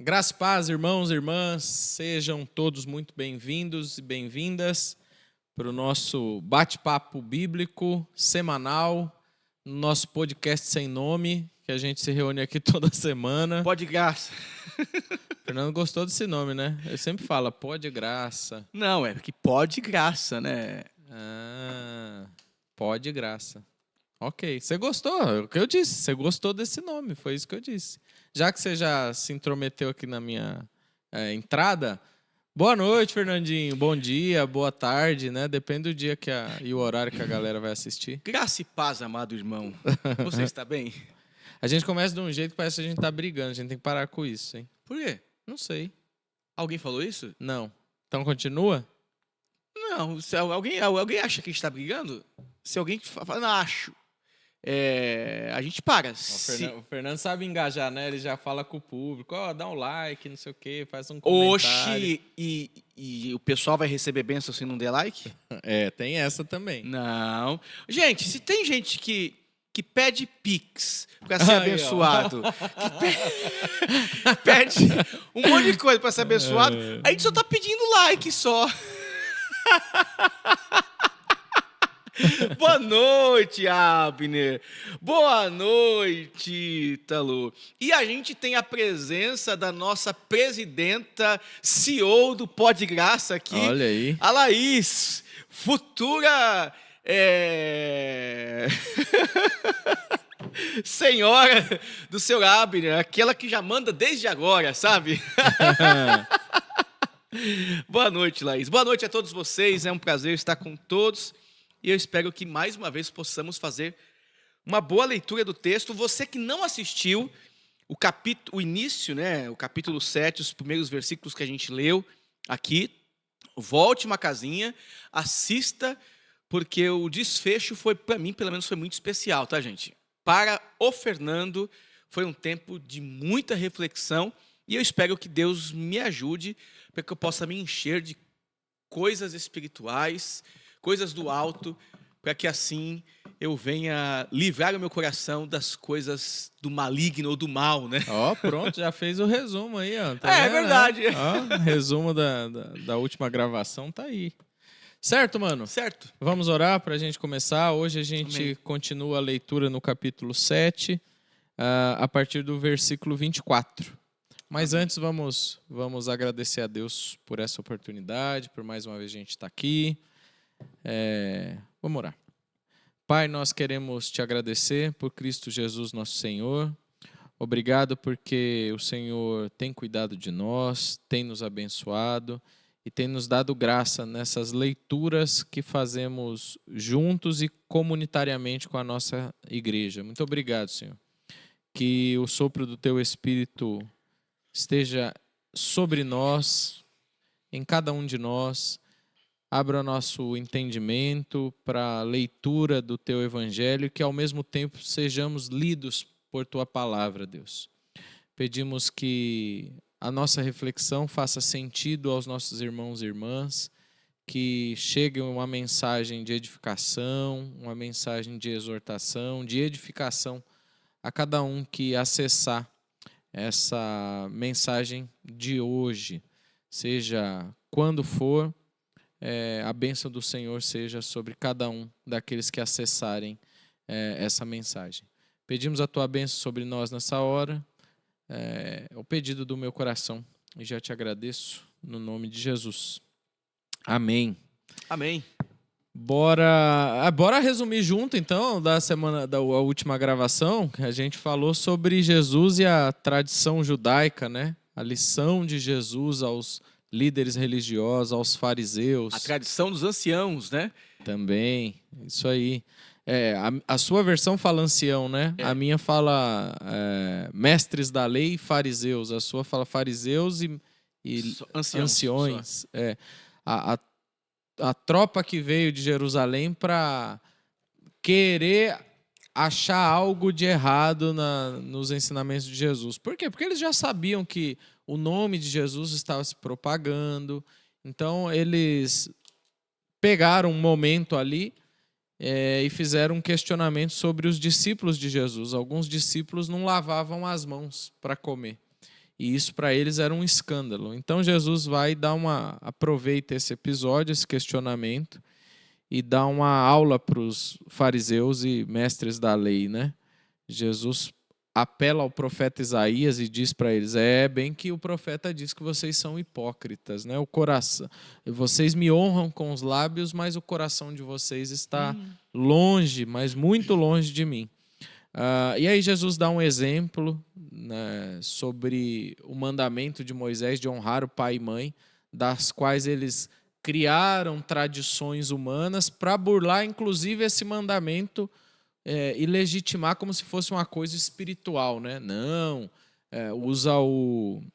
Graça e paz, irmãos e irmãs, sejam todos muito bem-vindos e bem-vindas para o nosso bate-papo bíblico semanal, no nosso podcast sem nome, que a gente se reúne aqui toda semana. Pode graça. O Fernando gostou desse nome, né? Ele sempre fala, pode graça. Não, é que pode graça, né? Pode graça. Ok, você gostou, é o que eu disse, você gostou desse nome, foi isso que eu disse. Já que você já se intrometeu aqui na minha entrada, boa noite, Fernandinho, bom dia, boa tarde, né? Depende do dia e o horário que a galera vai assistir. Graça e paz, amado irmão. Você está bem? A gente começa de um jeito que parece que a gente tá brigando, a gente tem que parar com isso, hein? Por quê? Não sei. Alguém falou isso? Não. Então continua? Não, se alguém acha que a gente está brigando? Se alguém fala, não, acho. A gente para. O Fernando sabe engajar, né? Ele já fala com o público, dá um like, não sei o quê, faz um comentário. Oxi, e o pessoal vai receber bênção se não der like? Tem essa também. Não. Gente, se tem gente que pede pix para ser abençoado, que pede um monte de coisa para ser abençoado, a gente só tá pedindo like só. Boa noite, Abner. Boa noite, Ítalo. E a gente tem a presença da nossa presidenta, CEO do Pode Graça aqui. Olha aí. A Laís, futura... senhora do seu Abner, aquela que já manda desde agora, sabe? Boa noite, Laís. Boa noite a todos vocês. É um prazer estar com todos. E eu espero que mais uma vez possamos fazer uma boa leitura do texto. Você que não assistiu o início, né, o capítulo 7, os primeiros versículos que a gente leu aqui, volte uma casinha, assista, porque o desfecho foi, para mim, pelo menos, foi muito especial, tá, gente? Para o Fernando, foi um tempo de muita reflexão e eu espero que Deus me ajude para que eu possa me encher de coisas espirituais, coisas do alto, para que assim eu venha livrar o meu coração das coisas do maligno ou do mal, né? Pronto, já fez o resumo aí, ó. Tá É vendo, verdade. Né? Resumo da última gravação tá aí. Certo, mano? Certo. Vamos orar para a gente começar. Hoje a gente Amém. continua a leitura no capítulo 7, a partir do versículo 24. Mas antes vamos agradecer a Deus por essa oportunidade, por mais uma vez a gente estar aqui. Vamos orar. Pai, nós queremos te agradecer por Cristo Jesus, nosso Senhor. Obrigado porque o Senhor tem cuidado de nós, tem nos abençoado e tem nos dado graça nessas leituras que fazemos juntos e comunitariamente com a nossa igreja. Muito obrigado, Senhor. Que o sopro do Teu Espírito esteja sobre nós, em cada um de nós. Abra nosso entendimento para a leitura do Teu Evangelho e que, ao mesmo tempo, sejamos lidos por Tua Palavra, Deus. Pedimos que a nossa reflexão faça sentido aos nossos irmãos e irmãs, que chegue uma mensagem de edificação, uma mensagem de exortação, de edificação a cada um que acessar essa mensagem de hoje, seja quando for, a bênção do Senhor seja sobre cada um daqueles que acessarem essa mensagem. Pedimos a Tua bênção sobre nós nessa hora, é o pedido do meu coração, e já te agradeço no nome de Jesus. Amém. Amém. Bora resumir junto, então, da última gravação, que a gente falou sobre Jesus e a tradição judaica, né? A lição de Jesus aos líderes religiosos, aos fariseus. A tradição dos anciãos, né? Também, isso aí. A sua versão fala ancião, né? A minha fala mestres da lei e fariseus. A sua fala fariseus e anciões. A tropa que veio de Jerusalém para querer achar algo de errado nos ensinamentos de Jesus. Por quê? Porque eles já sabiam que o nome de Jesus estava se propagando. Então, eles pegaram um momento ali e fizeram um questionamento sobre os discípulos de Jesus. Alguns discípulos não lavavam as mãos para comer. E isso para eles era um escândalo. Então Jesus vai dar aproveita esse episódio, esse questionamento, e dá uma aula para os fariseus e mestres da lei, né? Jesus apela ao profeta Isaías e diz para eles: bem que o profeta diz que vocês são hipócritas, né? O coração, vocês me honram com os lábios, mas o coração de vocês está longe, mas muito longe de mim. E aí Jesus dá um exemplo, né, sobre o mandamento de Moisés de honrar o pai e mãe, das quais eles criaram tradições humanas para burlar, inclusive, esse mandamento e legitimar como se fosse uma coisa espiritual, né? Não, usa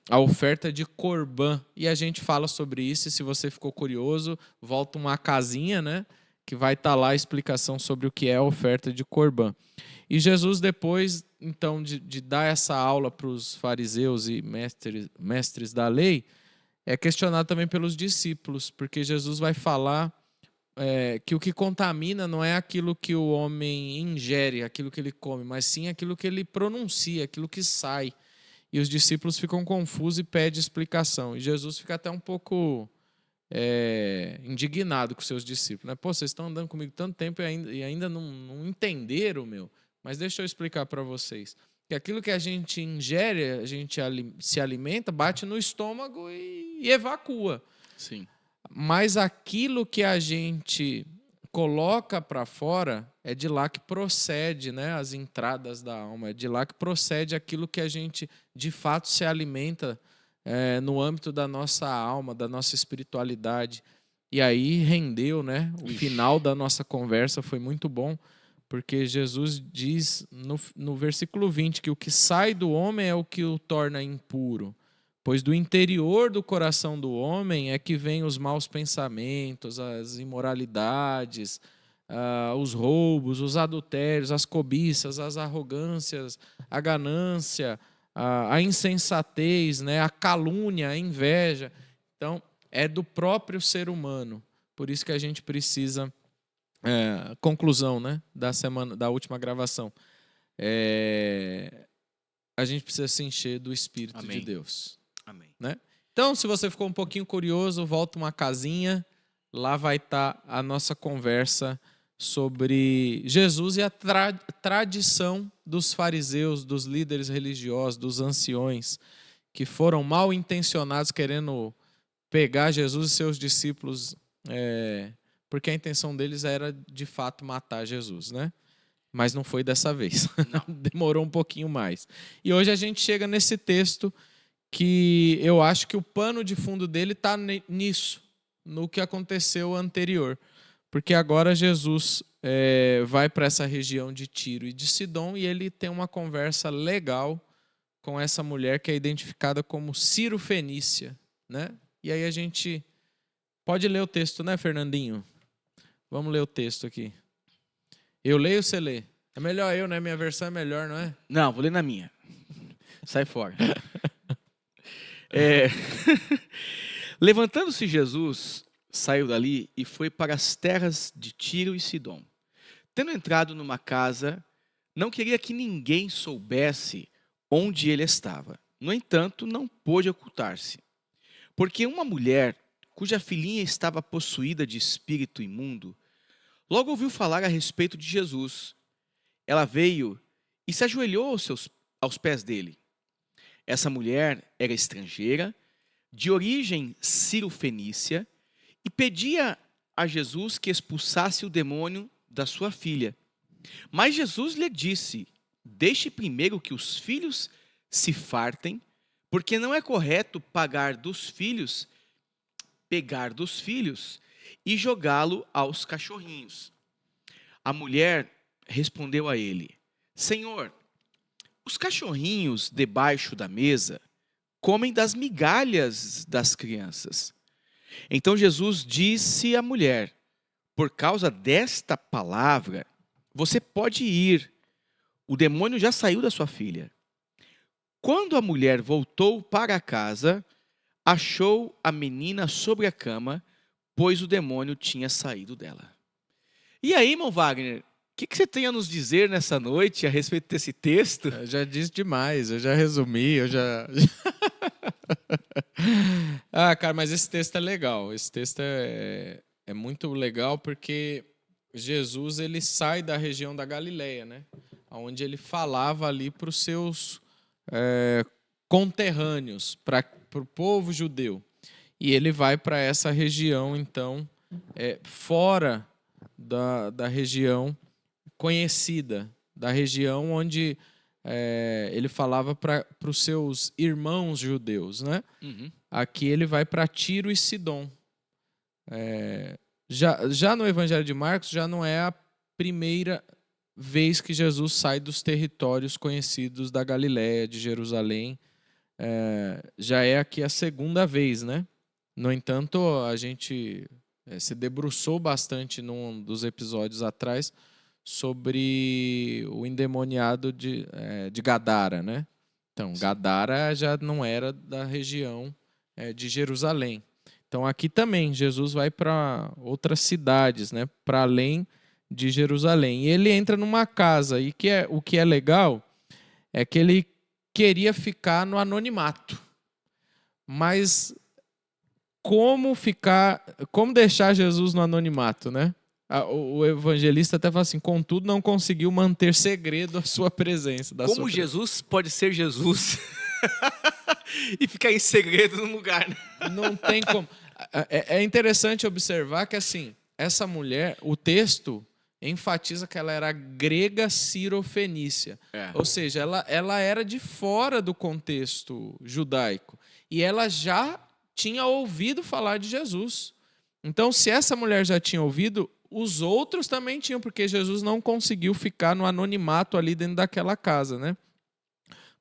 a oferta de Corbã. E a gente fala sobre isso, e se você ficou curioso, volta uma casinha, né? Que vai estar lá a explicação sobre o que é a oferta de Corbã. E Jesus, depois, então, de dar essa aula para os fariseus e mestres da lei, é questionado também pelos discípulos, porque Jesus vai falar que o que contamina não é aquilo que o homem ingere, aquilo que ele come, mas sim aquilo que ele pronuncia, aquilo que sai. E os discípulos ficam confusos e pedem explicação. E Jesus fica até um pouco indignado com seus discípulos, né? Pô, vocês estão andando comigo tanto tempo e ainda não entenderam, meu. Mas deixa eu explicar para vocês. Que aquilo que a gente ingere, a gente se alimenta, bate no estômago e evacua. Sim. Mas aquilo que a gente coloca para fora é de lá que procede, né, as entradas da alma. É de lá que procede aquilo que a gente, de fato, se alimenta no âmbito da nossa alma, da nossa espiritualidade. E aí rendeu, né? O final da nossa conversa foi muito bom, porque Jesus diz no versículo 20 que o que sai do homem é o que o torna impuro, pois do interior do coração do homem é que vêm os maus pensamentos, as imoralidades, os roubos, os adultérios, as cobiças, as arrogâncias, a ganância, a insensatez, né? A calúnia, a inveja. Então, é do próprio ser humano. Por isso que a gente precisa... conclusão, né, da última gravação. A gente precisa se encher do Espírito Amém. de Deus. Amém. Né? Então, se você ficou um pouquinho curioso, volta uma casinha. Lá vai estar a nossa conversa sobre Jesus e a tradição dos fariseus, dos líderes religiosos, dos anciões, que foram mal intencionados querendo pegar Jesus e seus discípulos, porque a intenção deles era, de fato, matar Jesus, né? Mas não foi dessa vez. Demorou um pouquinho mais. E hoje a gente chega nesse texto que eu acho que o pano de fundo dele está nisso, no que aconteceu anterior. Porque agora Jesus vai para essa região de Tiro e de Sidom e ele tem uma conversa legal com essa mulher que é identificada como Ciro Fenícia, né? E aí a gente pode ler o texto, né, Fernandinho? Vamos ler o texto aqui. Eu leio ou você lê? É melhor eu, né? Minha versão é melhor, não é? Não, vou ler na minha. Sai fora. Levantando-se Jesus, saiu dali e foi para as terras de Tiro e Sidom. Tendo entrado numa casa, não queria que ninguém soubesse onde ele estava. No entanto, não pôde ocultar-se. Porque uma mulher, cuja filhinha estava possuída de espírito imundo, logo ouviu falar a respeito de Jesus. Ela veio e se ajoelhou aos pés dele. Essa mulher era estrangeira, de origem cirofenícia, e pedia a Jesus que expulsasse o demônio da sua filha. Mas Jesus lhe disse: deixe primeiro que os filhos se fartem, porque não é correto pegar dos filhos e jogá-lo aos cachorrinhos. A mulher respondeu a ele: Senhor, os cachorrinhos debaixo da mesa comem das migalhas das crianças. Então Jesus disse à mulher: por causa desta palavra, você pode ir, o demônio já saiu da sua filha. Quando a mulher voltou para casa, achou a menina sobre a cama, pois o demônio tinha saído dela. E aí, irmão Wagner, o que você tem a nos dizer nessa noite a respeito desse texto? Eu já disse demais, eu já resumi, Ah, cara, mas esse texto é legal. Esse texto é muito legal porque Jesus ele sai da região da Galileia, né? Onde ele falava ali para os seus conterrâneos, para o povo judeu. E ele vai para essa região, então, fora da região conhecida, da região onde ele falava para os seus irmãos judeus, né? Uhum. Aqui ele vai para Tiro e Sidom. Já no Evangelho de Marcos, já não é a primeira vez que Jesus sai dos territórios conhecidos da Galiléia, de Jerusalém. Já é aqui a segunda vez, né? No entanto, a gente se debruçou bastante num dos episódios atrás sobre o endemoniado de Gadara, né? Então, Gadara já não era da região de Jerusalém. Então, aqui também, Jesus vai para outras cidades, né? Para além de Jerusalém. E ele entra numa casa, e o que é legal é que ele queria ficar no anonimato. Mas como deixar Jesus no anonimato, né? O evangelista até fala assim: contudo, não conseguiu manter segredo a sua presença. Como Jesus pode ser Jesus e ficar em segredo num lugar, né? Não tem como. É interessante observar que, assim, essa mulher, o texto enfatiza que ela era grega cirofenícia. Ou seja, ela era de fora do contexto judaico. E ela já tinha ouvido falar de Jesus. Então, se essa mulher já tinha ouvido, os outros também tinham, porque Jesus não conseguiu ficar no anonimato ali dentro daquela casa, né?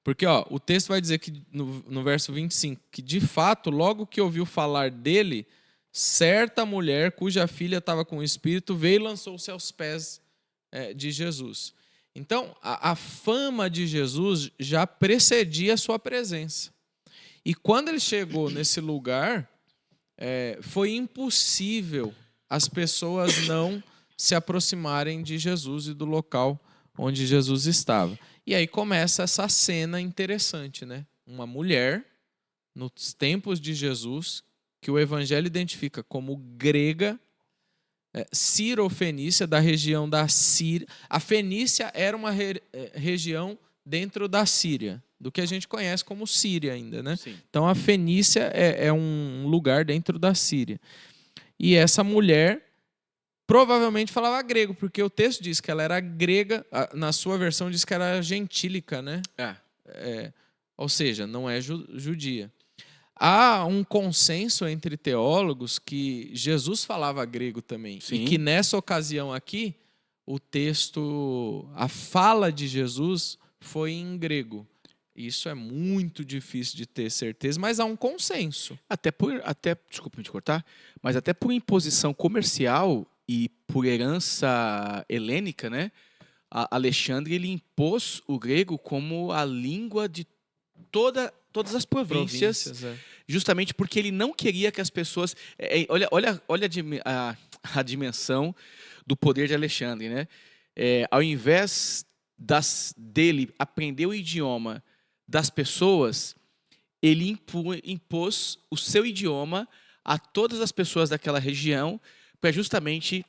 Porque o texto vai dizer que no verso 25, que de fato, logo que ouviu falar dele, certa mulher cuja filha estava com o espírito veio e lançou-se aos pés de Jesus. Então, a fama de Jesus já precedia a sua presença. E quando ele chegou nesse lugar, foi impossível as pessoas não se aproximarem de Jesus e do local onde Jesus estava. E aí começa essa cena interessante, né? Uma mulher, nos tempos de Jesus, que o Evangelho identifica como grega, cirofenícia, da região da Síria. A Fenícia era uma região dentro da Síria, do que a gente conhece como Síria ainda, né? Sim. Então a Fenícia é um lugar dentro da Síria. E essa mulher provavelmente falava grego, porque o texto diz que ela era grega, na sua versão diz que ela era gentílica, né? Ou seja, não é judia. Há um consenso entre teólogos que Jesus falava grego também. Sim. E que nessa ocasião aqui, o texto, a fala de Jesus foi em grego. Isso é muito difícil de ter certeza, mas há um consenso. Desculpa me te cortar, mas até por imposição comercial e por herança helênica, né? Alexandre ele impôs o grego como a língua de todas as províncias, justamente porque ele não queria que as pessoas... olha a dimensão do poder de Alexandre, né? Ao invés dele aprender o idioma das pessoas, ele impôs o seu idioma a todas as pessoas daquela região para justamente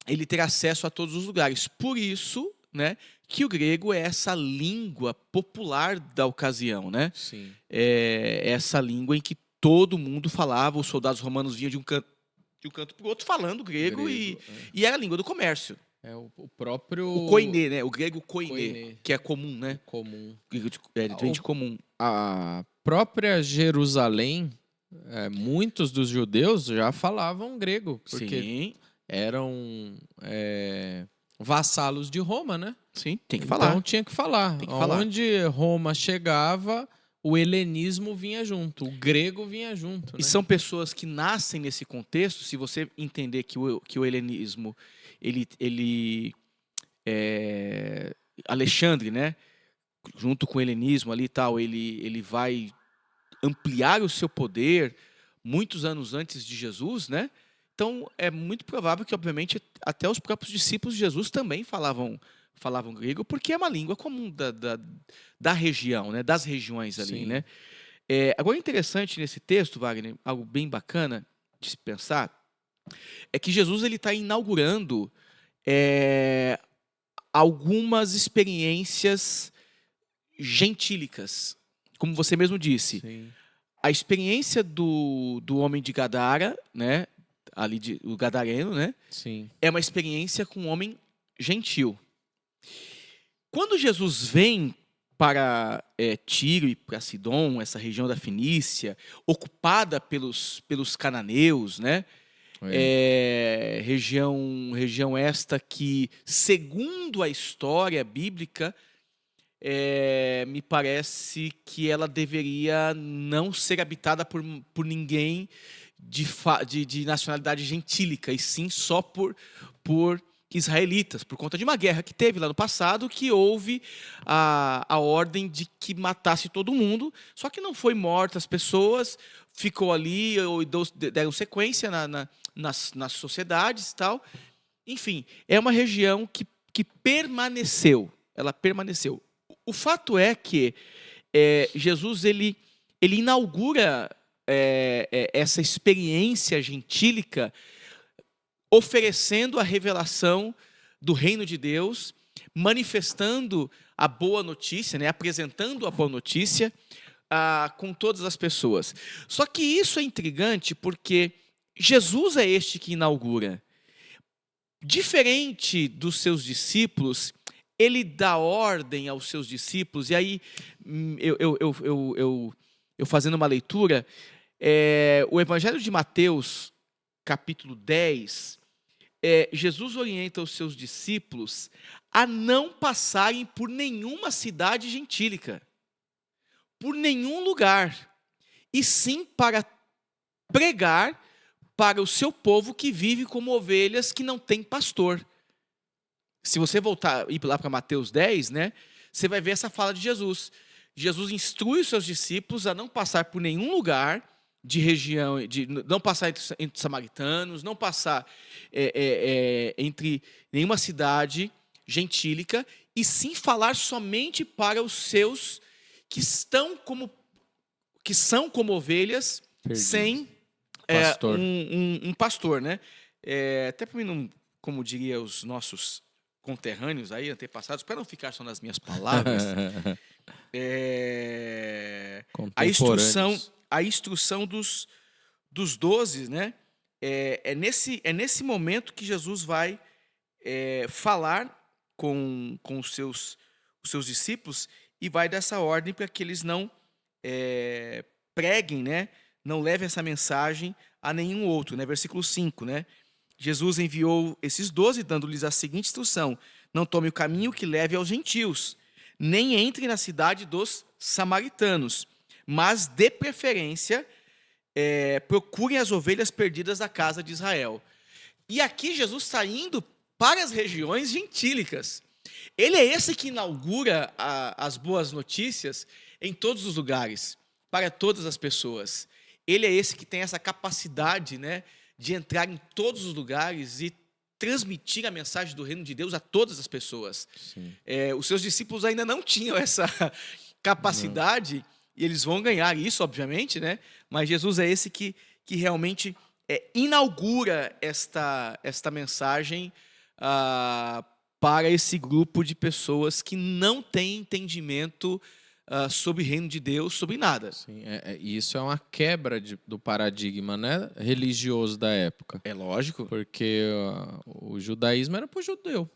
ele ter acesso a todos os lugares. Por isso, né, que o grego é essa língua popular da ocasião, né? Sim. É essa língua em que todo mundo falava, os soldados romanos vinham de um canto para o outro falando grego. E era a língua do comércio. O próprio... O koiné, né? O grego koiné, que é comum, né? Comum. Vem de comum. A própria Jerusalém, muitos dos judeus já falavam grego, porque Sim. eram vassalos de Roma, né? Sim, tem que falar. Então tinha que falar. Tem que falar. Onde Roma chegava, o helenismo vinha junto, o grego vinha junto. E né? são pessoas que nascem nesse contexto. Se você entender que o helenismo, Alexandre, né, junto com o helenismo ali e tal, ele vai ampliar o seu poder muitos anos antes de Jesus, né? Então é muito provável que, obviamente, até os próprios discípulos de Jesus também falavam grego, porque é uma língua comum da região, né? Das regiões ali, Sim. né? Agora, interessante nesse texto, Wagner, algo bem bacana de se pensar, é que Jesus está inaugurando algumas experiências gentílicas. Como você mesmo disse, Sim. a experiência do homem de Gadara, né, o gadareno, né, Sim. é uma experiência com um homem gentil. Quando Jesus vem para Tiro e para Sidom, essa região da Fenícia, ocupada pelos cananeus, né, região esta que, segundo a história bíblica, me parece que ela deveria não ser habitada por ninguém de nacionalidade gentílica, e sim só por israelitas, por conta de uma guerra que teve lá no passado, que houve a ordem de que matasse todo mundo, só que não foi morta as pessoas, ficou ali, deram sequência nas sociedades e tal. Enfim, é uma região que permaneceu, ela permaneceu. O fato é que Jesus ele inaugura essa experiência gentílica oferecendo a revelação do reino de Deus, manifestando a boa notícia, né, apresentando a boa notícia com todas as pessoas. Só que isso é intrigante porque Jesus é este que inaugura. Diferente dos seus discípulos, ele dá ordem aos seus discípulos, e aí eu fazendo uma leitura, o Evangelho de Mateus, capítulo 10, Jesus orienta os seus discípulos a não passarem por nenhuma cidade gentílica, por nenhum lugar, e sim para pregar para o seu povo que vive como ovelhas que não tem pastor. Se você ir lá para Mateus 10, né, você vai ver essa fala de Jesus. Jesus instrui os seus discípulos a não passar por nenhum lugar de região, não passar entre samaritanos, não passar entre nenhuma cidade gentílica, e sim falar somente para os seus que são como ovelhas Perdidos. sem Pastor. um pastor, né? Até para mim não, como diria os nossos conterrâneos aí, antepassados, para não ficar só nas minhas palavras, a instrução dos 12, né? É nesse momento que Jesus vai falar com os seus discípulos e vai dar essa ordem para que eles não preguem, né? Não levem essa mensagem a nenhum outro, né? Versículo 5, né? Jesus enviou esses 12, dando-lhes a seguinte instrução: não tome o caminho que leve aos gentios, nem entre na cidade dos samaritanos, mas, de preferência, procurem as ovelhas perdidas da casa de Israel. E aqui Jesus está indo para as regiões gentílicas. Ele é esse que inaugura as boas notícias em todos os lugares, para todas as pessoas. Ele é esse que tem essa capacidade, né, de entrar em todos os lugares e transmitir a mensagem do reino de Deus a todas as pessoas. Os seus discípulos ainda não tinham essa capacidade, e eles vão ganhar isso, obviamente, né? Mas Jesus é esse que realmente inaugura esta mensagem para esse grupo de pessoas que não tem entendimento sobre o reino de Deus, sobre nada. Sim, isso é uma quebra do paradigma, né, religioso da época. É lógico. Porque o judaísmo era para o judeu.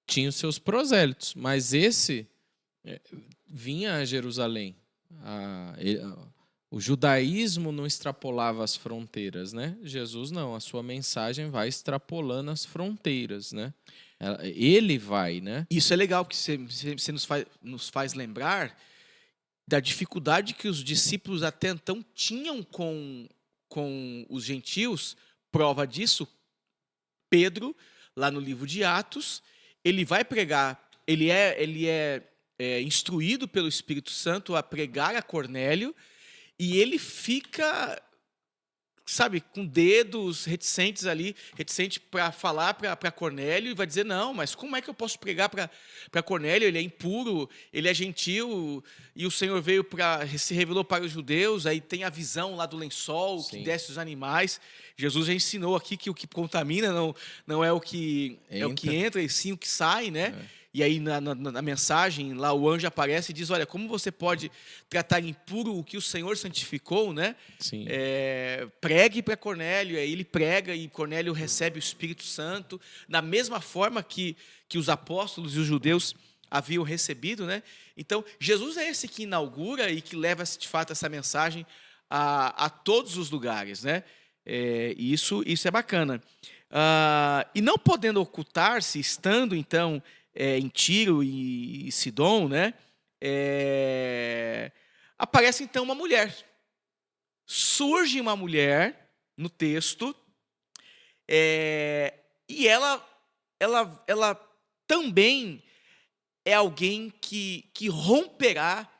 Tinha os seus prosélitos, mas esse vinha a Jerusalém. O judaísmo não extrapolava as fronteiras, né? Jesus não, a sua mensagem vai extrapolando as fronteiras, né? Ele vai, né? Isso é legal, porque você nos faz lembrar da dificuldade que os discípulos até então tinham com os gentios. Prova disso, Pedro, lá no livro de Atos, ele vai pregar, ele é instruído pelo Espírito Santo a pregar a Cornélio, e ele fica sabe, com dedos reticentes ali, reticente para falar para Cornélio, e vai dizer, não, mas como é que eu posso pregar para Cornélio? Ele é impuro, ele é gentil, e o Senhor veio se revelou para os judeus, aí tem a visão lá do lençol, que Sim. desce os animais. Jesus já ensinou aqui que o que contamina não é o que entra, e sim o que sai, né? E aí, na mensagem, lá o anjo aparece e diz, olha, como você pode tratar impuro o que o Senhor santificou, né? Sim. Pregue para Cornélio, aí ele prega e Cornélio recebe o Espírito Santo, da mesma forma que os apóstolos e os judeus haviam recebido, né? Então, Jesus é esse que inaugura e que leva, de fato, essa mensagem a todos os lugares, né? Isso é bacana. E não podendo ocultar-se, estando, então, em Tiro e Sidom, né? Aparece, então, uma mulher. Surge uma mulher no texto, e ela também é alguém que romperá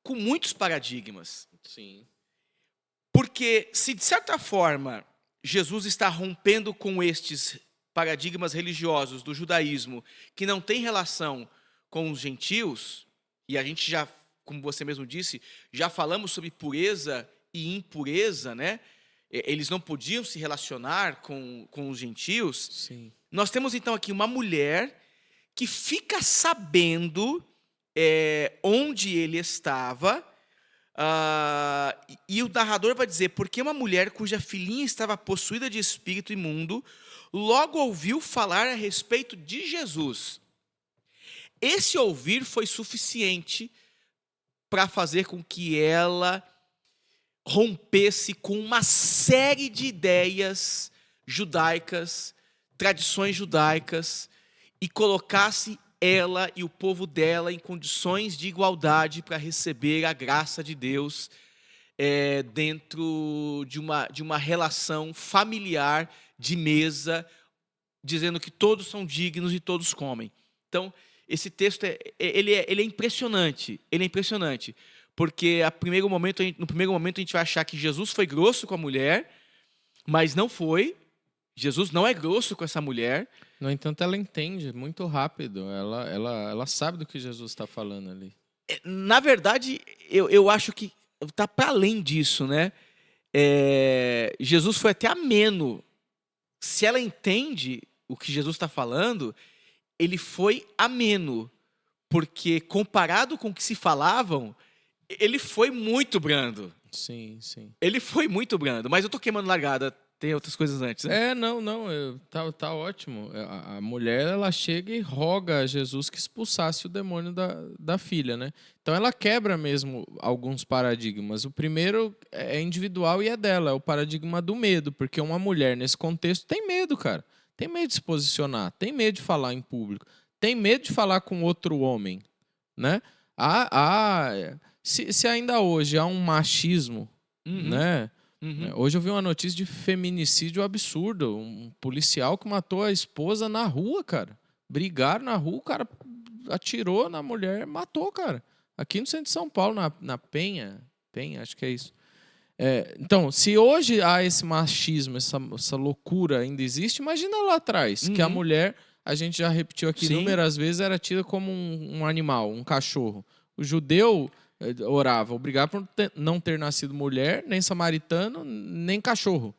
com muitos paradigmas. Sim. Porque, se de certa forma Jesus está rompendo com estes paradigmas religiosos do judaísmo que não tem relação com os gentios, e a gente já, como você mesmo disse, já falamos sobre pureza e impureza, né? Eles não podiam se relacionar com os gentios. Sim. Nós temos então aqui uma mulher que fica sabendo onde ele estava, e o narrador vai dizer, porque uma mulher cuja filhinha estava possuída de espírito imundo, logo ouviu falar a respeito de Jesus. Esse ouvir foi suficiente para fazer com que ela rompesse com uma série de ideias judaicas, tradições judaicas, e colocasse ela e o povo dela em condições de igualdade para receber a graça de Deus dentro de uma relação familiar, de mesa, dizendo que todos são dignos e todos comem. Então, esse texto ele é impressionante, porque no primeiro momento a gente vai achar que Jesus foi grosso com a mulher, mas não foi. Jesus não é grosso com essa mulher. No entanto, ela entende muito rápido. Ela sabe do que Jesus está falando ali. Na verdade, eu acho que está para além disso, né? Jesus foi até ameno. Se ela entende o que Jesus está falando, ele foi ameno, porque comparado com o que se falavam, ele foi muito brando. Sim, sim. Ele foi muito brando, mas eu tô queimando largada. Tem outras coisas antes, né? Não, tá ótimo. A mulher, ela chega e roga a Jesus que expulsasse o demônio da filha, né? Então ela quebra mesmo alguns paradigmas. O primeiro é individual e é dela, é o paradigma do medo, porque uma mulher nesse contexto tem medo, cara. Tem medo de se posicionar, tem medo de falar em público, tem medo de falar com outro homem, né? Se ainda hoje há um machismo, né? Hoje eu vi uma notícia de feminicídio absurdo. Um policial que matou a esposa na rua, cara. Brigaram na rua, o cara atirou na mulher, matou, cara. Aqui no centro de São Paulo, na Penha, acho que é isso. Então, se hoje há esse machismo, essa loucura ainda existe, imagina lá atrás, que a mulher, a gente já repetiu aqui inúmeras vezes, era tida como um animal, um cachorro. O judeu orava, obrigado por não ter nascido mulher, nem samaritano, nem cachorro.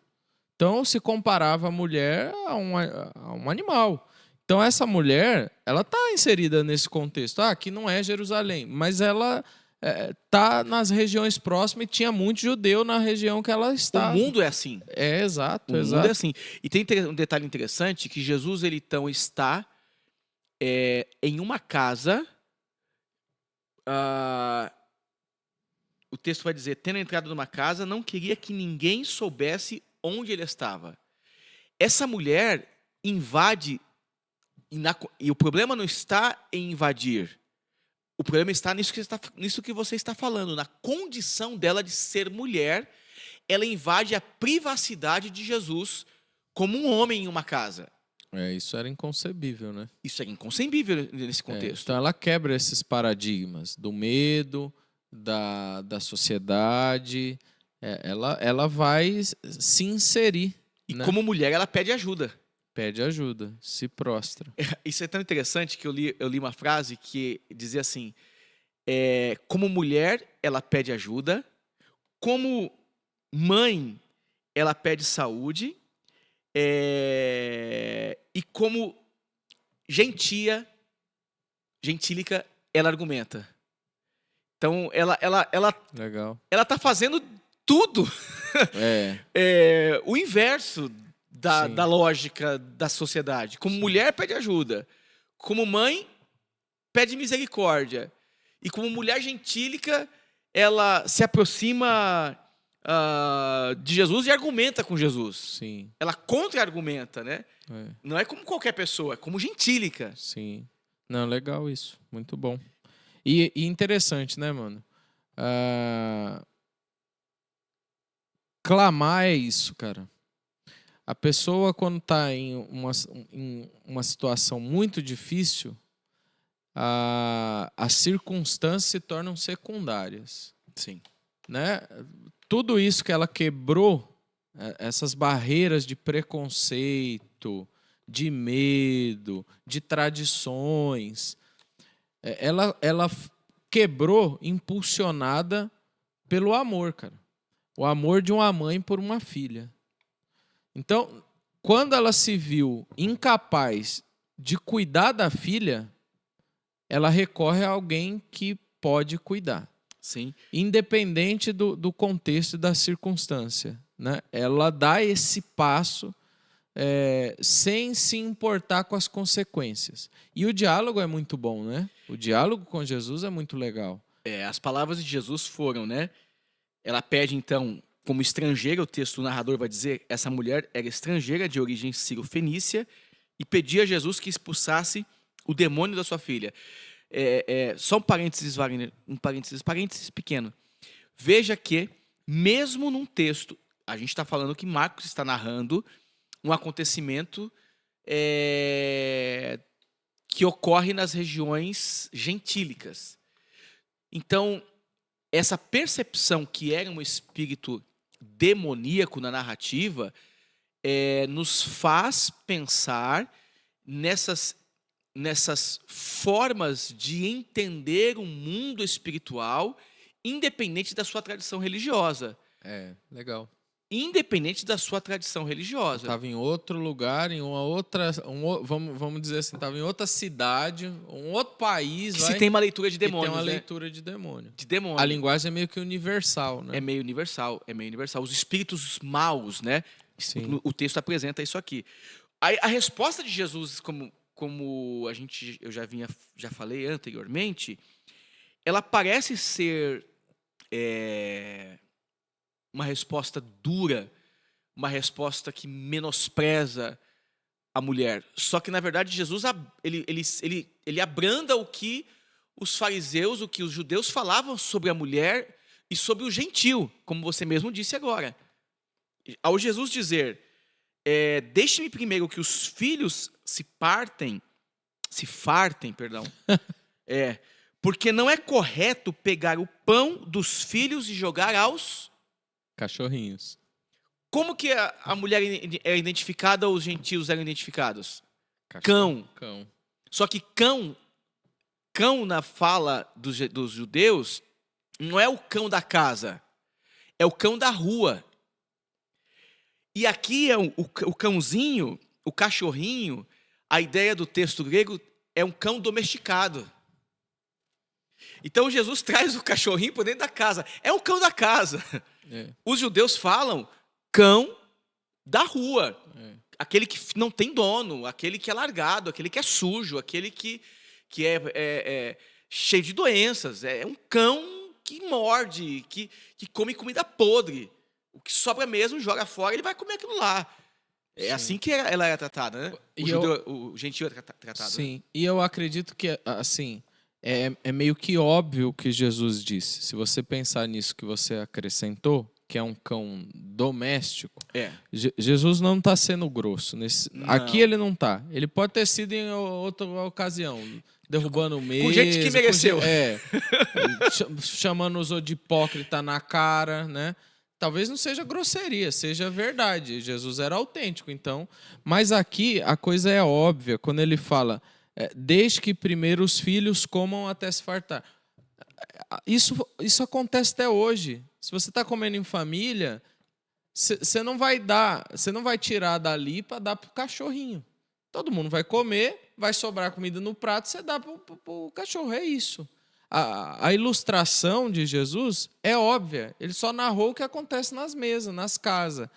Então, se comparava a mulher a um animal. Então, essa mulher, ela está inserida nesse contexto. Aqui não é Jerusalém, mas ela está nas regiões próximas e tinha muito judeu na região que ela está. O mundo é assim. Exato. O mundo é assim. E tem um detalhe interessante, que Jesus, ele então está em uma casa. O texto vai dizer, tendo entrado numa casa, não queria que ninguém soubesse onde ele estava. Essa mulher invade, e o problema não está em invadir. O problema está nisso que você está falando, na condição dela de ser mulher. Ela invade a privacidade de Jesus como um homem em uma casa. Isso era inconcebível, né? Isso era inconcebível nesse contexto. Então ela quebra esses paradigmas do medo, da sociedade, Ela vai se inserir, E né? como mulher, ela pede ajuda. Pede ajuda, se prostra. Isso é tão interessante que eu li uma frase que dizia assim: como mulher, ela pede ajuda, como mãe, ela pede saúde, e como gentílica, ela argumenta. Então, Legal. ela tá fazendo tudo É, o inverso da sim, lógica da sociedade. Como mulher, pede ajuda. Como mãe, pede misericórdia. E como mulher gentílica, ela se aproxima de Jesus e argumenta com Jesus. sim, Ela contra-argumenta, né? é, Não é como qualquer pessoa, é como gentílica. sim. Não, legal isso. Muito bom. E interessante, né, mano? Clamar é isso, cara. A pessoa, quando está em uma situação muito difícil, as circunstâncias se tornam secundárias, Sim. né? Tudo isso que ela quebrou, essas barreiras de preconceito, de medo, de tradições, ela quebrou impulsionada pelo amor, cara. O amor de uma mãe por uma filha. Então, quando ela se viu incapaz de cuidar da filha, ela recorre a alguém que pode cuidar. Sim. Independente do contexto e da circunstância, né? Ela dá esse passo sem se importar com as consequências. E o diálogo é muito bom, né? O diálogo com Jesus é muito legal. As palavras de Jesus foram, né? Ela pede, então, como estrangeira, o texto do narrador vai dizer, essa mulher era estrangeira de origem sírio-fenícia e pedia a Jesus que expulsasse o demônio da sua filha. Só um parênteses, Wagner, parênteses pequeno. Veja que, mesmo num texto, a gente está falando que Marcos está narrando um acontecimento que ocorre nas regiões gentílicas. Então, essa percepção que era um espírito demoníaco na narrativa nos faz pensar nessas formas de entender o mundo espiritual, independente da sua tradição religiosa. Legal. Independente da sua tradição religiosa. Estava em outro lugar, em uma outra, vamos dizer assim, estava em outra cidade, um outro país, que se tem uma leitura de demônios, tem uma né? leitura de demônio. De demônio. A linguagem é meio que universal, né? É meio universal. Os espíritos maus, né? Sim. O texto apresenta isso aqui. A resposta de Jesus, como eu já falei anteriormente, ela parece ser uma resposta dura, uma resposta que menospreza a mulher. Só que, na verdade, Jesus ele abranda o que os fariseus, o que os judeus falavam sobre a mulher e sobre o gentil, como você mesmo disse agora. Ao Jesus dizer, deixe-me primeiro que os filhos se fartem, porque não é correto pegar o pão dos filhos e jogar aos cachorrinhos. Como que a mulher é identificada ou os gentios eram identificados? Cão. Só que cão na fala dos judeus não é o cão da casa, é o cão da rua. E aqui é o cãozinho, o cachorrinho, a ideia do texto grego é um cão domesticado. Então Jesus traz o cachorrinho para dentro da casa. É o cão da casa. Os judeus falam cão da rua. Aquele que não tem dono, aquele que é largado, aquele que é sujo, aquele que é cheio de doenças. É um cão que morde, que come comida podre. O que sobra mesmo, joga fora, ele vai comer aquilo lá. É assim que ela era tratada, né? O gentil era tratado. Sim, né? E eu acredito que, assim, é meio que óbvio o que Jesus disse. Se você pensar nisso que você acrescentou, que é um cão doméstico, Jesus não está sendo grosso. Aqui ele não está. Ele pode ter sido em outra ocasião, derrubando mesa. Com gente que mereceu. Chamando os de hipócrita na cara, né? Talvez não seja grosseria, seja verdade. Jesus era autêntico, então. Mas aqui a coisa é óbvia, quando ele fala, desde que primeiro os filhos comam até se fartar. Isso acontece até hoje. Se você está comendo em família, você não vai tirar dali para dar para o cachorrinho. Todo mundo vai comer, vai sobrar comida no prato, você dá para o cachorro. É isso. A ilustração de Jesus é óbvia. Ele só narrou o que acontece nas mesas, nas casas.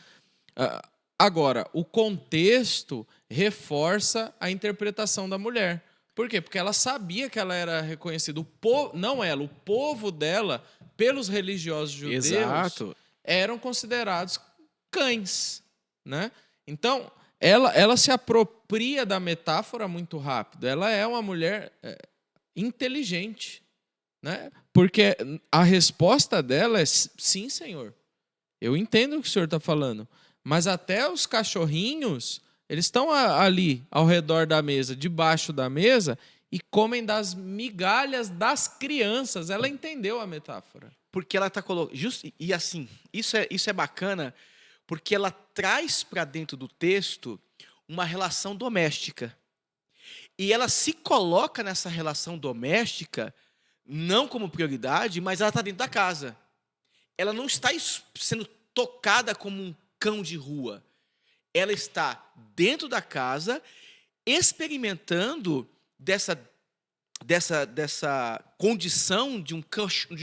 Agora, o contexto reforça a interpretação da mulher. Por quê? Porque ela sabia que ela era reconhecida. Não ela, o povo dela, pelos religiosos judeus, Exato. eram considerados cães, né? Então, ela se apropria da metáfora muito rápido. Ela é uma mulher inteligente, né? Porque a resposta dela é sim, Senhor. Eu entendo o que o Senhor está falando. Mas até os cachorrinhos, eles estão ali, ao redor da mesa, debaixo da mesa, e comem das migalhas das crianças. Ela entendeu a metáfora. Porque ela está colocando... E assim, isso é bacana, porque ela traz para dentro do texto uma relação doméstica. E ela se coloca nessa relação doméstica, não como prioridade, mas ela está dentro da casa. Ela não está sendo tocada como um cão de rua. Ela está dentro da casa, experimentando dessa condição de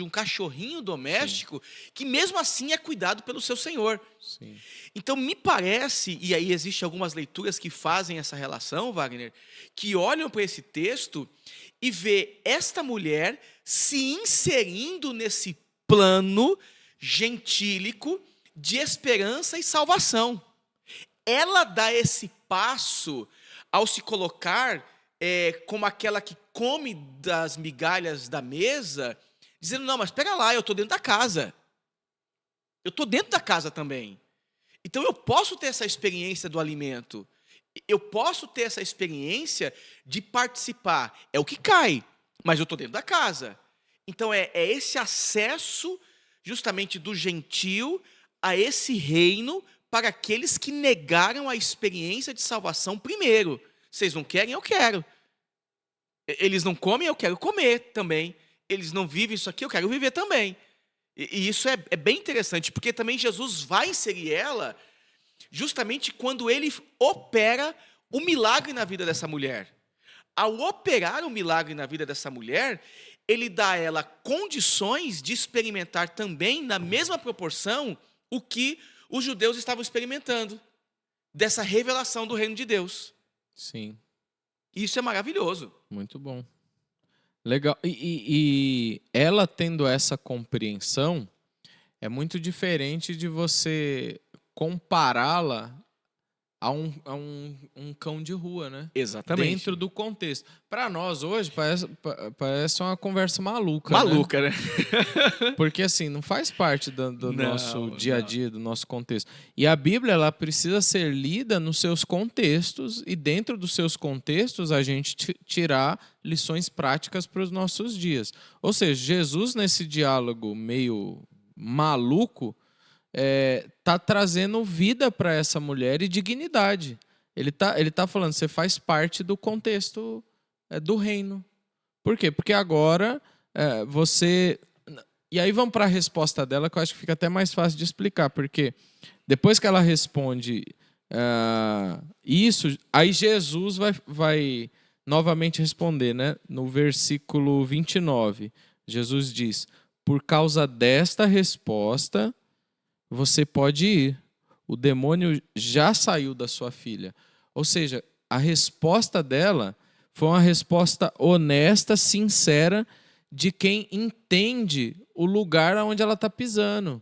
um cachorrinho doméstico, sim, que mesmo assim é cuidado pelo seu senhor. Sim. Então me parece, e aí existem algumas leituras que fazem essa relação, Wagner, que olham para esse texto e vê esta mulher se inserindo nesse plano gentílico de esperança e salvação. Ela dá esse passo ao se colocar como aquela que come das migalhas da mesa, dizendo, não, mas espera lá, eu estou dentro da casa. Eu estou dentro da casa também. Então eu posso ter essa experiência do alimento. Eu posso ter essa experiência de participar. É o que cai, mas eu estou dentro da casa. Então é esse acesso justamente do gentil a esse reino para aqueles que negaram a experiência de salvação primeiro. Vocês não querem? Eu quero. Eles não comem? Eu quero comer também. Eles não vivem isso aqui? Eu quero viver também. E isso é bem interessante, porque também Jesus vai inserir ela justamente quando ele opera o milagre na vida dessa mulher. Ao operar o milagre na vida dessa mulher, ele dá a ela condições de experimentar também, na mesma proporção, o que os judeus estavam experimentando, dessa revelação do reino de Deus. Sim. Isso é maravilhoso. Muito bom. Legal. E ela tendo essa compreensão, é muito diferente de você compará-la a um cão de rua, né? Exatamente. Dentro do contexto. Para nós hoje, parece uma conversa maluca. Maluca, né? Porque assim, não faz parte do nosso dia a dia, do nosso contexto. E a Bíblia, ela precisa ser lida nos seus contextos, e dentro dos seus contextos a gente tirar lições práticas para os nossos dias. Ou seja, Jesus, nesse diálogo meio maluco, tá trazendo vida para essa mulher e dignidade. Ele tá falando, você faz parte do contexto do reino. Por quê? Porque agora você... E aí vamos para a resposta dela, que eu acho que fica até mais fácil de explicar, porque depois que ela responde isso, aí Jesus vai novamente responder, né? No versículo 29, Jesus diz, por causa desta resposta, você pode ir. O demônio já saiu da sua filha. Ou seja, a resposta dela foi uma resposta honesta, sincera, de quem entende o lugar onde ela está pisando.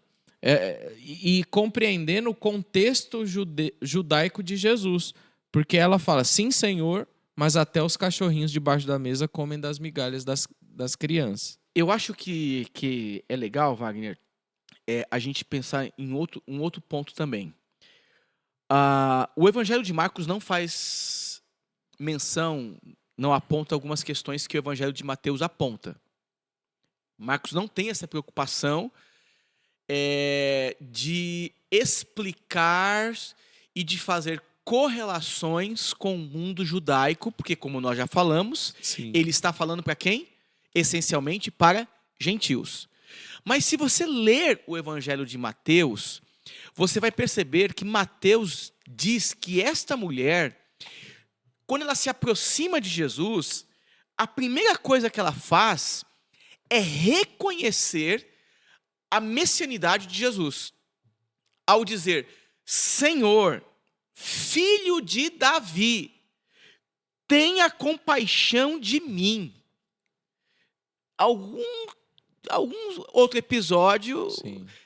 E compreendendo o contexto judaico de Jesus. Porque ela fala, sim, Senhor, mas até os cachorrinhos debaixo da mesa comem das migalhas das crianças. Eu acho que é legal, Wagner, a gente pensar em um outro ponto também. O Evangelho de Marcos não faz menção, não aponta algumas questões que o Evangelho de Mateus aponta. Marcos não tem essa preocupação de explicar e de fazer correlações com o mundo judaico, porque, como nós já falamos, Sim. ele está falando para quem? Essencialmente para gentios. Mas se você ler o Evangelho de Mateus, você vai perceber que Mateus diz que esta mulher, quando ela se aproxima de Jesus, a primeira coisa que ela faz é reconhecer a messianidade de Jesus. Ao dizer, Senhor, filho de Davi, tenha compaixão de mim. Algum outro episódio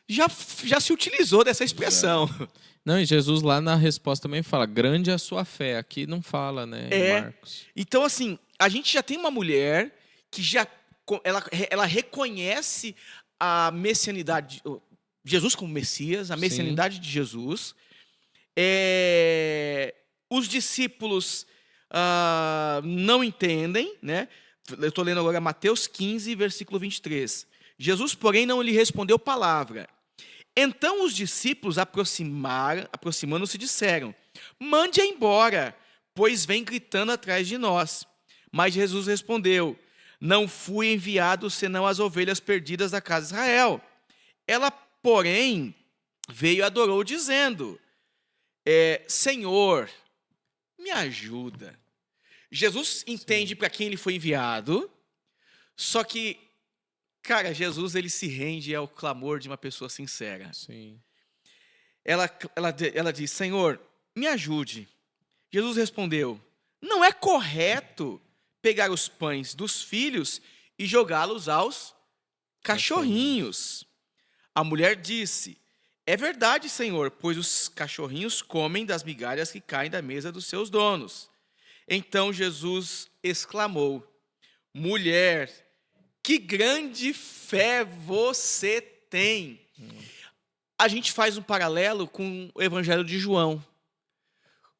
já se utilizou dessa expressão. Não, e Jesus lá na resposta também fala, grande é a sua fé. Aqui não fala, né, em Marcos. Então, assim, a gente já tem uma mulher que ela reconhece a messianidade, Jesus como Messias, a messianidade de Jesus. Os discípulos não entendem, né? Eu estou lendo agora Mateus 15, versículo 23. Jesus, porém, não lhe respondeu palavra. Então os discípulos, aproximando-se, disseram, mande-a embora, pois vem gritando atrás de nós. Mas Jesus respondeu, não fui enviado senão as ovelhas perdidas da casa de Israel. Ela, porém, veio e adorou, dizendo, Senhor, me ajuda. Jesus entende para quem ele foi enviado, só que, cara, Jesus ele se rende ao clamor de uma pessoa sincera. Sim. Ela diz, Senhor, me ajude. Jesus respondeu, não é correto pegar os pães dos filhos e jogá-los aos cachorrinhos. A mulher disse, é verdade, Senhor, pois os cachorrinhos comem das migalhas que caem da mesa dos seus donos. Então Jesus exclamou, mulher, que grande fé você tem. A gente faz um paralelo com o Evangelho de João.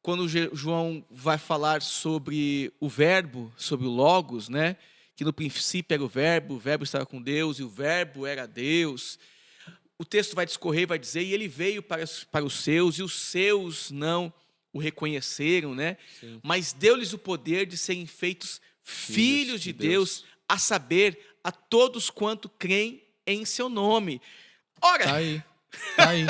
Quando João vai falar sobre o verbo, sobre o logos, né? Que no princípio era o verbo estava com Deus e o verbo era Deus. O texto vai discorrer e vai dizer, e ele veio para os seus, e os seus não o reconheceram, né? Sim. Mas deu-lhes o poder de serem feitos filhos de Deus, a saber, a todos quanto creem em seu nome. Ora! Tá aí.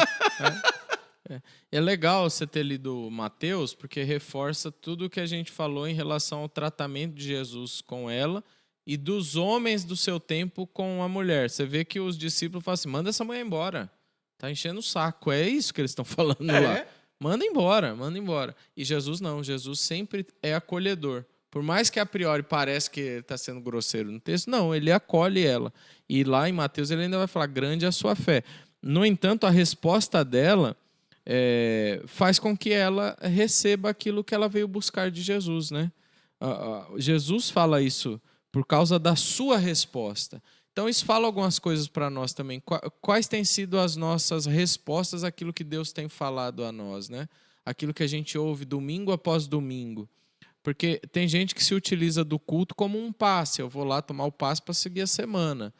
É legal você ter lido Mateus, porque reforça tudo o que a gente falou em relação ao tratamento de Jesus com ela e dos homens do seu tempo com a mulher. Você vê que os discípulos falam assim, manda essa mulher embora, tá enchendo o saco. É isso que eles estão falando lá. Manda embora. E Jesus não, Jesus sempre é acolhedor. Por mais que a priori pareça que ele está sendo grosseiro no texto, não, ele acolhe ela. E lá em Mateus ele ainda vai falar, grande é a sua fé. No entanto, a resposta dela faz com que ela receba aquilo que ela veio buscar de Jesus, né? Jesus fala isso por causa da sua resposta. Então isso fala algumas coisas para nós também. Quais têm sido as nossas respostas àquilo que Deus tem falado a nós, né? Aquilo que a gente ouve domingo após domingo. Porque tem gente que se utiliza do culto como um passe. Eu vou lá tomar o passe para seguir a semana.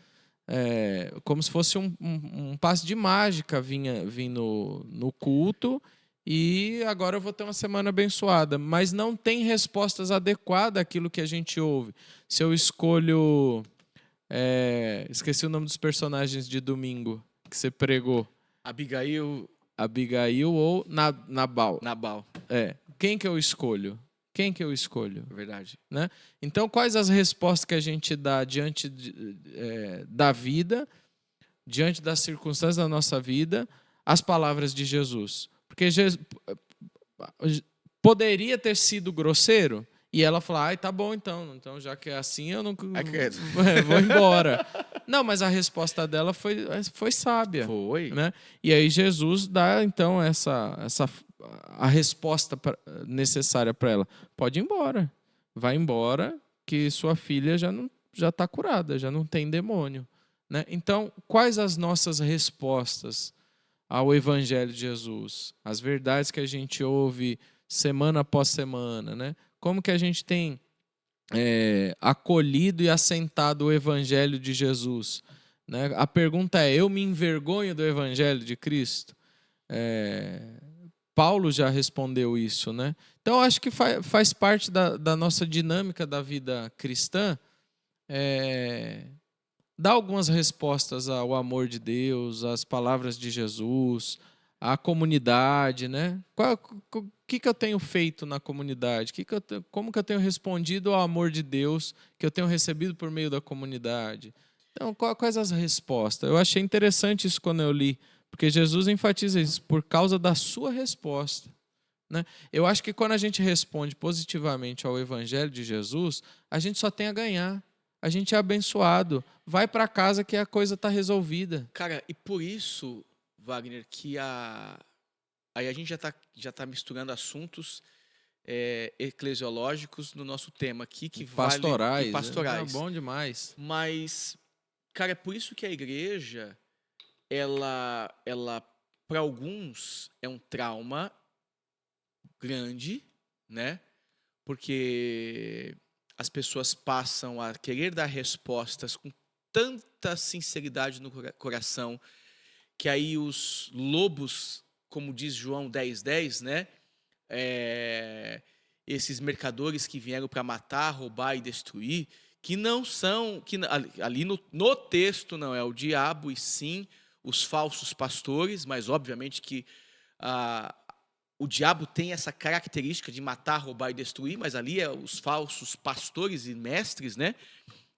Como se fosse um passe de mágica vim no culto e agora eu vou ter uma semana abençoada. Mas não tem respostas adequadas àquilo que a gente ouve. Se eu escolho... esqueci o nome dos personagens de domingo que você pregou. Abigail ou Nabal. Quem que eu escolho? Verdade. Né? Então, quais as respostas que a gente dá diante da vida, diante das circunstâncias da nossa vida, às palavras de Jesus? Porque Jesus poderia ter sido grosseiro e ela falar, tá bom então já que é assim, eu não vou embora. Não, mas a resposta dela foi sábia. Foi. Né? E aí Jesus dá, então, a resposta necessária para ela. Pode ir embora. Vai embora, que sua filha já está curada, já não tem demônio. Né? Então, quais as nossas respostas ao Evangelho de Jesus? As verdades que a gente ouve semana após semana, né? Como que a gente tem acolhido e assentado o Evangelho de Jesus? né? A pergunta é: eu me envergonho do Evangelho de Cristo? Paulo já respondeu isso, né? Então, acho que faz parte da nossa dinâmica da vida cristã dar algumas respostas ao amor de Deus, às palavras de Jesus, à comunidade, né? O que eu tenho feito na comunidade? Como que eu tenho respondido ao amor de Deus que eu tenho recebido por meio da comunidade? Então, quais as respostas? Eu achei interessante isso quando eu li, porque Jesus enfatiza isso, por causa da sua resposta, né? Eu acho que quando a gente responde positivamente ao Evangelho de Jesus, a gente só tem a ganhar. A gente é abençoado. Vai para casa que a coisa está resolvida. Cara, e por isso, Wagner, que aí a gente já tá misturando assuntos eclesiológicos no nosso tema aqui, que Pastorais. e pastorais. É bom demais. Mas, cara, é por isso que a igreja, ela para alguns é um trauma grande, né? Porque as pessoas passam a querer dar respostas com tanta sinceridade no coração, que aí os lobos, como diz João 10:10, né? Esses mercadores que vieram para matar, roubar e destruir, que não são, ali no texto não é o diabo, e sim os falsos pastores, mas obviamente que o diabo tem essa característica de matar, roubar e destruir, mas ali é os falsos pastores e mestres, né?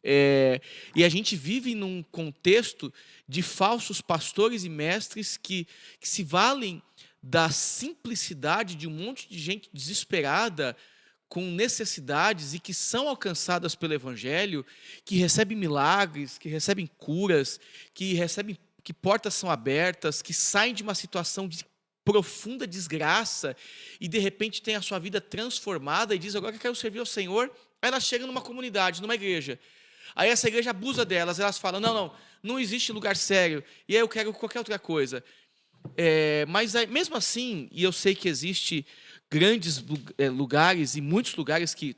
E a gente vive num contexto de falsos pastores e mestres que se valem da simplicidade de um monte de gente desesperada, com necessidades e que são alcançadas pelo Evangelho, que recebem milagres, que recebem curas, que portas são abertas, que saem de uma situação de profunda desgraça e de repente tem a sua vida transformada e diz: agora que eu quero servir ao Senhor. Aí elas chegam numa comunidade, numa igreja. Aí essa igreja abusa delas, elas falam: não existe lugar sério, e aí eu quero qualquer outra coisa. Mas mesmo assim, e eu sei que existe grandes lugares e muitos lugares que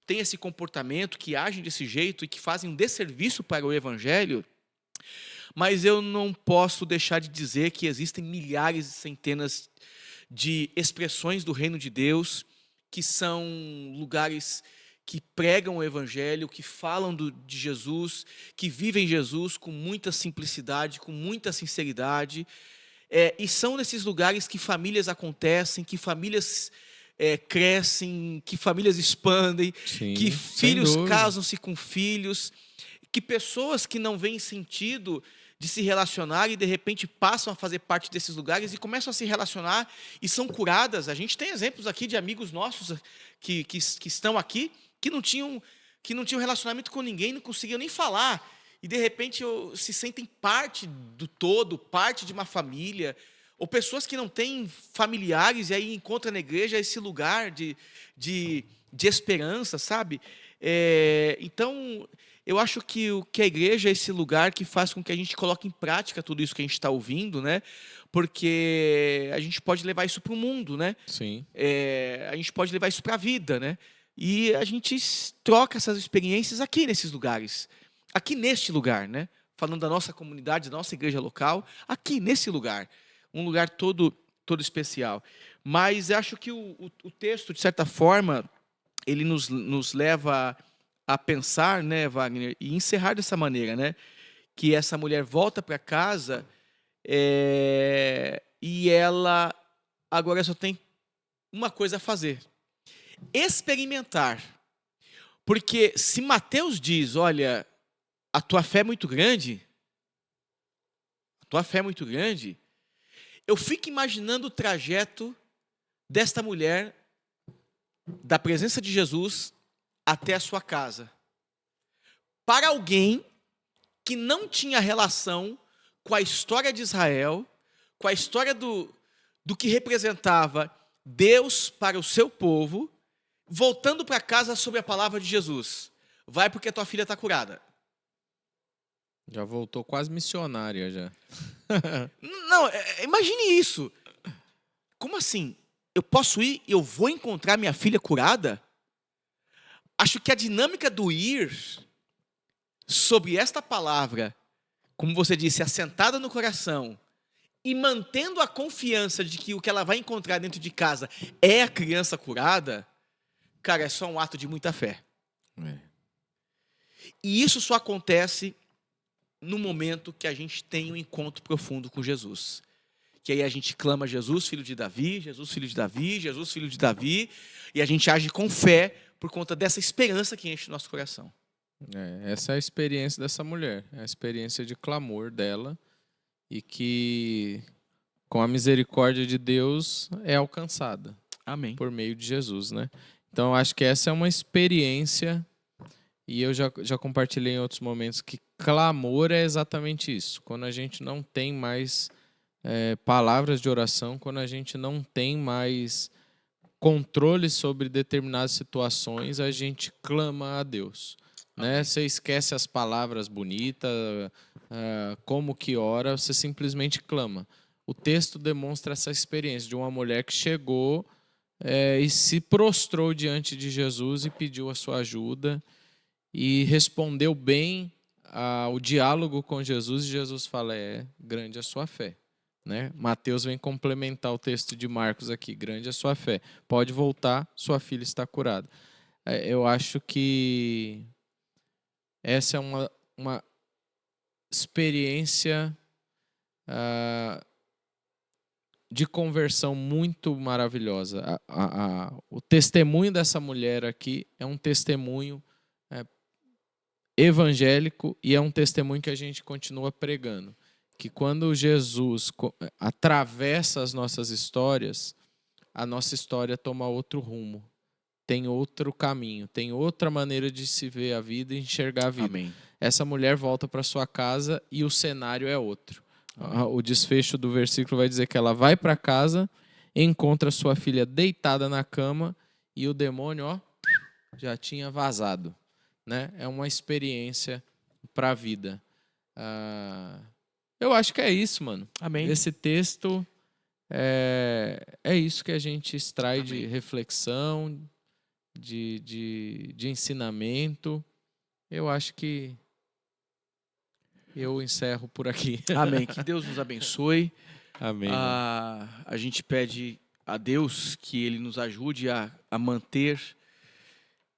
têm esse comportamento, que agem desse jeito e que fazem um desserviço para o Evangelho, mas eu não posso deixar de dizer que existem milhares e centenas de expressões do reino de Deus, que são lugares que pregam o Evangelho, que falam de Jesus, que vivem Jesus com muita simplicidade, com muita sinceridade. E são nesses lugares que famílias acontecem, que famílias crescem, que famílias expandem, Sim, que sem filhos dúvida. casam-se com filhos, que pessoas que não veem sentido de se relacionar e de repente passam a fazer parte desses lugares e começam a se relacionar e são curadas. A gente tem exemplos aqui de amigos nossos que estão aqui que não tinham relacionamento com ninguém, não conseguiam nem falar e de repente se sentem parte do todo, parte de uma família, ou pessoas que não têm familiares e aí encontram na igreja esse lugar de esperança, sabe? Então, eu acho que a igreja é esse lugar que faz com que a gente coloque em prática tudo isso que a gente está ouvindo, né? Porque a gente pode levar isso para o mundo, né? Sim. A gente pode levar isso para a vida, né? E a gente troca essas experiências aqui nesses lugares, aqui neste lugar, né? Falando da nossa comunidade, da nossa igreja local, aqui nesse lugar, um lugar todo especial. Mas eu acho que o texto, de certa forma, ele nos leva a pensar, né, Wagner, e encerrar dessa maneira, né? Que essa mulher volta para casa e ela agora só tem uma coisa a fazer: experimentar. Porque se Mateus diz: olha, a tua fé é muito grande, eu fico imaginando o trajeto desta mulher, da presença de Jesus até a sua casa. Para alguém que não tinha relação com a história de Israel, com a história do que representava Deus para o seu povo, voltando para casa sobre a palavra de Jesus: vai porque a tua filha está curada. Já voltou quase missionária já. Não, imagine isso. Como assim? Eu posso ir e eu vou encontrar minha filha curada? Acho que a dinâmica do ir sobre esta palavra, como você disse, assentada no coração e mantendo a confiança de que o que ela vai encontrar dentro de casa é a criança curada, cara, é só um ato de muita fé. E isso só acontece no momento que a gente tem um encontro profundo com Jesus. Que aí a gente clama Jesus, filho de Davi, Jesus, filho de Davi, Jesus, filho de Davi, e a gente age com fé por conta dessa esperança que enche o nosso coração. Essa é a experiência dessa mulher, é a experiência de clamor dela e que, com a misericórdia de Deus, é alcançada. Amém. Por meio de Jesus, né? Então, eu acho que essa é uma experiência, e eu já compartilhei em outros momentos, que clamor é exatamente isso. Quando a gente não tem mais palavras de oração, quando a gente não tem mais controle sobre determinadas situações, a gente clama a Deus. Né? Você esquece as palavras bonitas, como que ora, você simplesmente clama. O texto demonstra essa experiência de uma mulher que chegou e se prostrou diante de Jesus e pediu a sua ajuda e respondeu bem ao diálogo com Jesus, e Jesus fala, grande a sua fé. Né? Mateus vem complementar o texto de Marcos aqui, grande a sua fé. Pode voltar, sua filha está curada. Eu acho que essa é uma experiência de conversão muito maravilhosa. O testemunho dessa mulher aqui é um testemunho evangélico e é um testemunho que a gente continua pregando. Que quando Jesus atravessa as nossas histórias, a nossa história toma outro rumo. Tem outro caminho, tem outra maneira de se ver a vida e enxergar a vida. Amém. Essa mulher volta para sua casa e o cenário é outro. O desfecho do versículo vai dizer que ela vai para casa, encontra sua filha deitada na cama e o demônio já tinha vazado. Né? É uma experiência para a vida. Eu acho que é isso, mano. Amém. Esse texto é isso que a gente extrai de reflexão, de ensinamento. Eu acho que eu encerro por aqui. Amém. Que Deus nos abençoe. Amém. A gente pede a Deus que Ele nos ajude a manter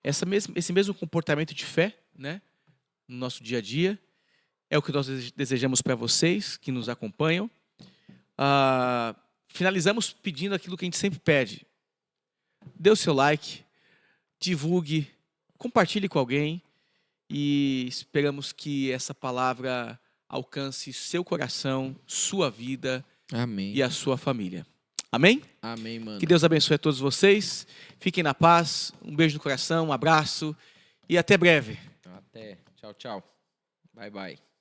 esse mesmo comportamento de fé, né, no nosso dia a dia. É o que nós desejamos para vocês que nos acompanham. Finalizamos pedindo aquilo que a gente sempre pede. Dê o seu like, divulgue, compartilhe com alguém e esperamos que essa palavra alcance seu coração, sua vida. Amém. E a sua família. Amém? Amém, mano. Que Deus abençoe a todos vocês. Fiquem na paz. Um beijo no coração, um abraço e até breve. Até. Tchau, tchau. Bye, bye.